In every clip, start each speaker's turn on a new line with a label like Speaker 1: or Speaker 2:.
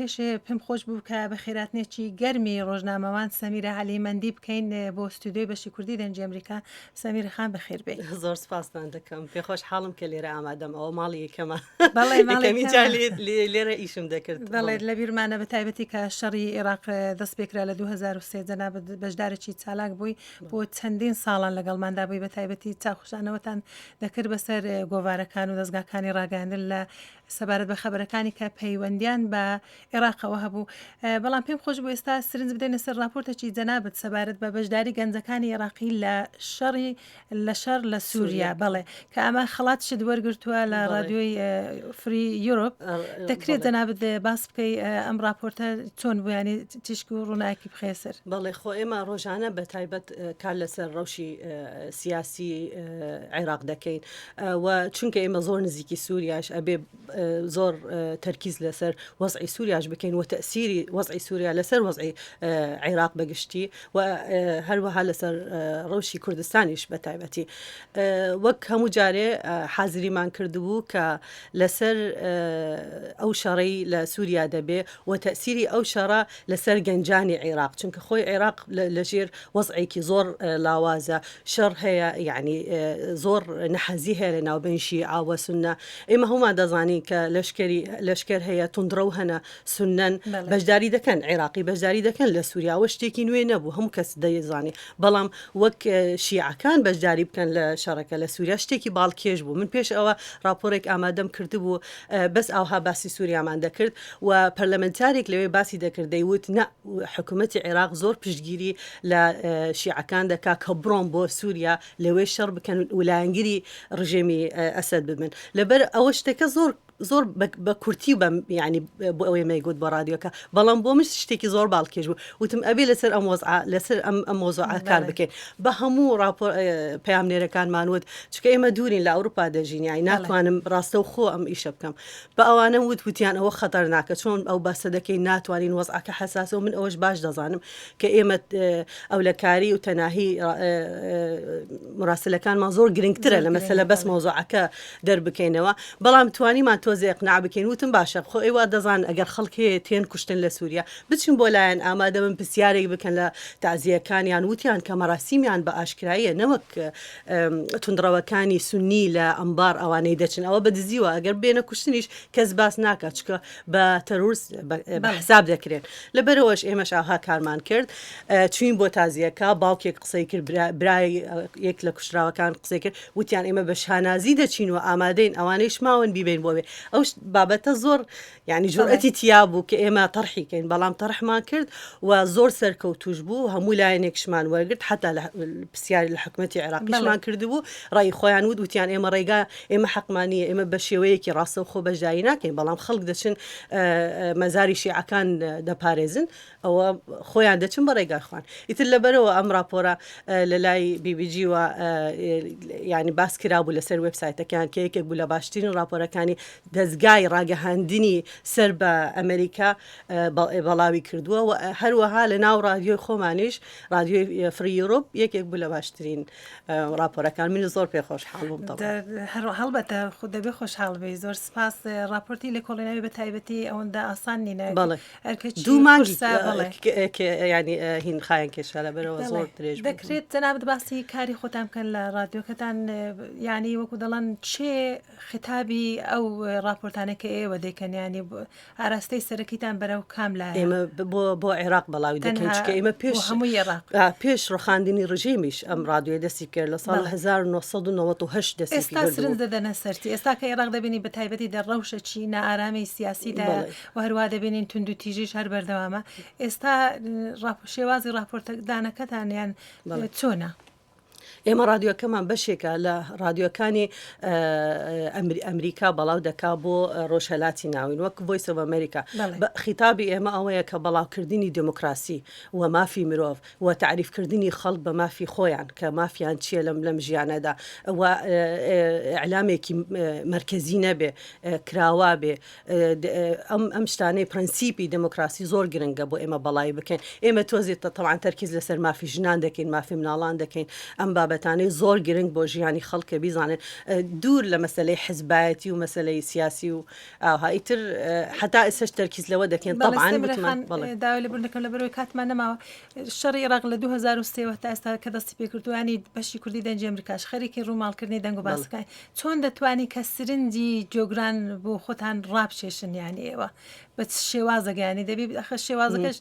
Speaker 1: پێش پێم خۆش بوو کە بە خێراتنێکی گەرمی ڕۆژنامەوان سەمیرە عەلیمەندی بکەین بۆ ستودیۆی بەشی کوردی دەنجی ئەمریکا. سەمیرە خان بەخێر بێ.
Speaker 2: زۆر سپاسان دەکەم پێخۆش حاڵم کە لێرە ئامادەم ئەوە ماڵی یەکەمە
Speaker 1: بەڵێ
Speaker 2: یەکەمی جار لێرە ئیشم دەکرد.
Speaker 1: بەڵێ لە بیرمانە بە تایبەتی کە شەڕی عێراق دەست پێکرا لە 2023 جەنابەت بەشدارێکی چالاک بووی بۆ چەندین ساڵان لەگەڵماندا بووی بە تایبەتی چاخوشانەوەتان دەکرد بەسەر گۆڤارەکان و دەستگاکانی ڕاگەاندن لە سەبارەت بە خەبەرەکانی کە پەیوەندیان بە عێراقەوە هەبوو. بەڵام پێم خۆش بوو ئێستا سرنج بدەینە سەر راپۆرتێکی جەنابەت سەبارەت بە بەشداری گەنجەکانی عێراقی لە شەڕ لە سووریا. بەڵێ کە ئەمە خەڵاتشت وەرگرتووە لە رادیۆی فری یوروپ. دەکرێت جەنابەت باس بکەی ئەم راپۆرتە چۆن بوو، ینی تیشک و ڕووناکی بخێسەر.
Speaker 2: بەڵێ خۆ ئێمە ڕۆژانە بە تایبەت کار لەسەر ڕەوشی سیاسی عێراق دەکەین و چونکە ئێمە زۆر نزیکی سووریاش ئەبێ زۆر تەرکیز لەسەر وەزعی سووریاش بکەین و تەسیری وەزعی سووریا لەسەر وەزعی عێراق بەگشتی و هەروەها لەسەر ڕەوشی کوردستانیش بە تایبەتی وەک هەموو جارێ حازریمان کردبوو کە لەسەر ئەو شەڕەی لە سووریا دەبێ و تەسیری ئەو شەڕە لەسەر گەنجانی عێراق، چونکە خۆی عێراق لەژێر وەزعێکی زۆر لاوازە، شەڕ هەیە، یعنی زۆر نەحەزی هەیە لە ناوبەن شیعە و سونە. ئێمە هەمومان دەزانین کە لەشکر هەیە توندرە و هەنە سونەن بەشداری دەکەن، عێراقی بەشداری دەکەن لە سووریاوە شتێکی نوێ نەبوو، هەموو کەس دەیزانی. بەڵام وەک شیعەکان بەشداری بکەن لە شەڕەکە لە سووریا شتێکی باڵکێش بوو. من پێش ئەوە راپۆرێک ئامادەم کردبوو بەس ئەوها باسی سووریامان دەکرد و پەرلەمەنتارێک لەوێ باسی دەکرد دەیوت نە حکوومەتی عێراق زۆر پشتگیری لە شیعەکان دەکا کە بڕۆن بۆ سووریا لەوێ شەڕ بکەن و لایەنگیری ڕژێمی ئەسەد ببن. لەبەر ئەوە شتەکە زۆر بە کورتی بە ینی بۆ ئەوەی مەیگوت بە رادیۆکە، بەڵام بۆ مش شتێکی زۆر باڵکێش بوو. وتم ئەبێ لەسەر ئەم لەسەر ئەم مۆزوعە کار بکەین بە هەموو پەیامنێرەکانمان وت، چکە ئێمە دوورین لە ئەوروپا دەژین، یانی ناتوانم ڕاستە و خۆ ئەم ئیشە بکەم. بە ئەوانە وتیان ئەوە خەتەرناکە، چۆن ئەو بەسە دەکەین ناتوانین وەزعەکە حەساسە و من ئەوەش باش دەزانم کە ئێمە ئەولەکاری و تەناهی مراسلەکانمان زۆر گرنگترە لە مەسەلە بەس مۆزوعەکە دەربکەینەوە. بەڵام توانیمان تۆزێ اقناع بکەین. وتم باشە خۆ ئێوە دەزان ئەگەر خەڵکی تێن کوشتن لە سووریا بچین بۆ لایەن ئامادە من پرسیارێک بکەن لە تازیەکانیان، وتیان کە مەراسیمیان بە ئاشکراییە، نەوەک توندڕەوەکانی سونی لە ئەمبار ئەوانەی دەچن ئەوە بەدزیوە، ئەگەر بێنە کوشتنیش کەس باس ناکات چکە بە تەرۆریست بە حساب دەکرێن. لەبەرەوەش ئێمەش ئاها کارمان کرد، چوین بۆ تازیەکە، باوکێک قسەی کرد، برای یەک لە کوشراوەکان قسەی کرد، وتیان ئێمە بە شانازی دەچین و ئامادەین ئەوانەیش ماون بیبین بۆ بێ. ئەو بابەتە زۆر یعنی جورئەتی تیا بوو کە ئێمە تەرحیکەین، بەڵام تەرحمان کرد و زۆر سەرکەوتوش بوو، هەموو لایەنێکشمان وەرگرت، حتا لە پرسیاری لە حکوومەتی عێراقیشمان کردبوو، ڕای خۆیان وتیان ئێمە ڕێگا ئێمە حەقمانیە، ئێمە بە شێوەیەکی ڕاستە و خۆ بەشداری ناکەین، بەڵام خەڵک دەچن مەزاری شیعەکان دەپارێزن، ئەوە خۆیان دەچن بە ڕێگای خوان. ئیتر لەبەرەوە ئەم راپۆرە لە لای بیبیجی و ینی باس کرابوو لەسەر وێبسایتەکان کە یەکێک بوو لە باشترین راپۆرەکانی دەستگای ڕاگەهاندنی سەر بە ئەمریکا بەڵاوی کردووە و هەروەها لە ناو رادیۆی خۆمانیش رادیۆی فری یوروپ یەکێک بوو لە باشترین راپۆرەکان. من زۆر پێخۆش حاڵم
Speaker 1: هەڵبەتە خود دەبێ خۆشحاڵ بێ. زۆر سپاس. راپۆرتی لە کۆڵێنەوەی بە تایبەتی ئەوەندە ئاسان نینە.
Speaker 2: بەڵێ دوو مانگی ینی هین خایەن کێشە لەبەرەوە زۆر درێژ
Speaker 1: دەکرێت جەنابەت باسی کاری خۆتان بکەن لە رادیۆکەتان، ینی وەکو دەڵێن چێ خطابی ئەو راپۆرتانە کە ئێوە دەکەن، ینی ئاراستەی سەرەکیتان بەرەو کام لایە؟
Speaker 2: ئێمە بۆ عێراق بەڵاوی دەکەین، چکە ئێمە پێش ڕخاندنی ڕژێمیش ئەم رادیۆی دەستی کرد لە ساڵ 1998 دەستی کرد.
Speaker 1: ئێستا سرنج دەدەنە سەرتی. ئێستا کە عێراق دەبینی بە تایبەتی دەڕەوشەکی نائارامی سیاسیدا و هەروە دەبینین تونند و تیژیش هەر بەردەوامە. ئێستا شێوازی راپۆرتدانەکەتان یان چۆنە؟
Speaker 2: ئێمە رادیۆکەمان بەشێکە لە رادیۆکانی ئەمریکا بەڵاو دەکا بۆ ڕۆژهەلاتی ناوین وەک ڤۆیس ئۆف ئەمریکا. خیتابی ئێمە ئەوەیە کە بەڵاوکردنی دموکراسی و مافی مرۆڤ و تعریفکردنی خەڵک بە مافی خۆیان کە مافیان چییە لەم ژیانەدا و ئەعلامێکی مرکزی نەبێ، کراوا بێ. ئەم شتانەی پرەنسیپی دموکراسی زۆر گرنگە بۆ ئێمە بەڵای بکەین. ئێمە تۆزێت تەواان تەرکیز لەسەر مافی ژنان دەکەین، مافی مناڵان دەکەین، ئەم بابەتانەی زۆر گرنگ بۆ ژیانی خەڵکە بیزانن دوور لە مەسلەی حزبایەتی و مەسلەی سیاسی و ئاهایتر حتا ئێسش تەرکیز لەوە دەکەن طبعاً بتمان
Speaker 1: داوای لەبوون دەکەم لەبەرەوەی کاتمان نەماوە شەڕی عێراق لە 2023 تا ئێستا کە دەستی پێکردوانی بەشی کوردی دەنجی ئەمریکاش خەریکی ڕووماڵکردنی دەنگ و باسەکان چۆن دەتوانی کە سرنجی جۆگران بۆ خۆتان ڕابچێشن یانی ئێوە بە شێوازەگەیانی دەبی ئەخە شێوازەکەش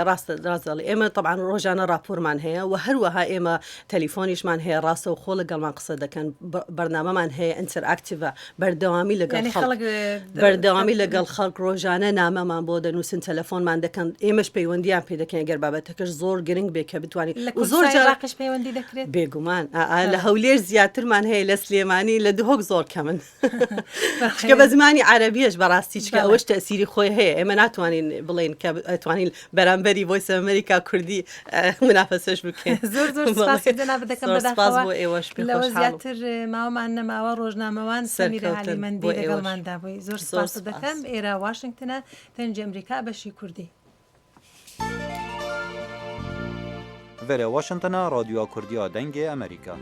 Speaker 2: ڕاستەڵی ئێمە طبعاً ڕۆژانە راپۆرمان هەیە و هەروەها ئێمە تەلیفۆنیشمان هەیە ڕاستە و خۆ لەگەڵمان قسە دەکەن بەرنامەمان هەیە ئینتەراکتیڤە بەردەوامی لەگەڵ خەڵک ڕۆژانە نامەمان بۆ دەنووسن تەلەفۆنمان دەکەن ئێمەش پەیوەندیان پێ دەکەن گەر بابەتەکەش زۆر گرنگ بێ کە بتوانین
Speaker 1: زۆر جاراقش پەیوەندی دەکرێت
Speaker 2: بێگومان لە هەولێر زیاترمان هەیە لە سلێمانی لە دهۆک زۆر کەمن کە بە زمانی عەرەبیەش بەڕاستی چکە ئەوەش تەسیری خۆی هەیە ئێمە ناتوانین بڵێن کە ئەتوانین بەرامبەری ڤۆیس ئەمریکا کوردی منافەسەش بکەین
Speaker 1: زۆر سپاس جەناب دەکەم
Speaker 2: بەداخەوە ئێوەش
Speaker 1: لەوە زیاتر ماوەمان نەماوە ڕۆژنامەوان سەمیرە هالیمەندی لەگەڵماندا بووی زۆر سپاس دەکەم ئێرە واشنگتنە دەنجی ئەمریکا بەشی کوردی
Speaker 3: Vere Washington'a Radyoya Kurdiya Dengê Amerîka.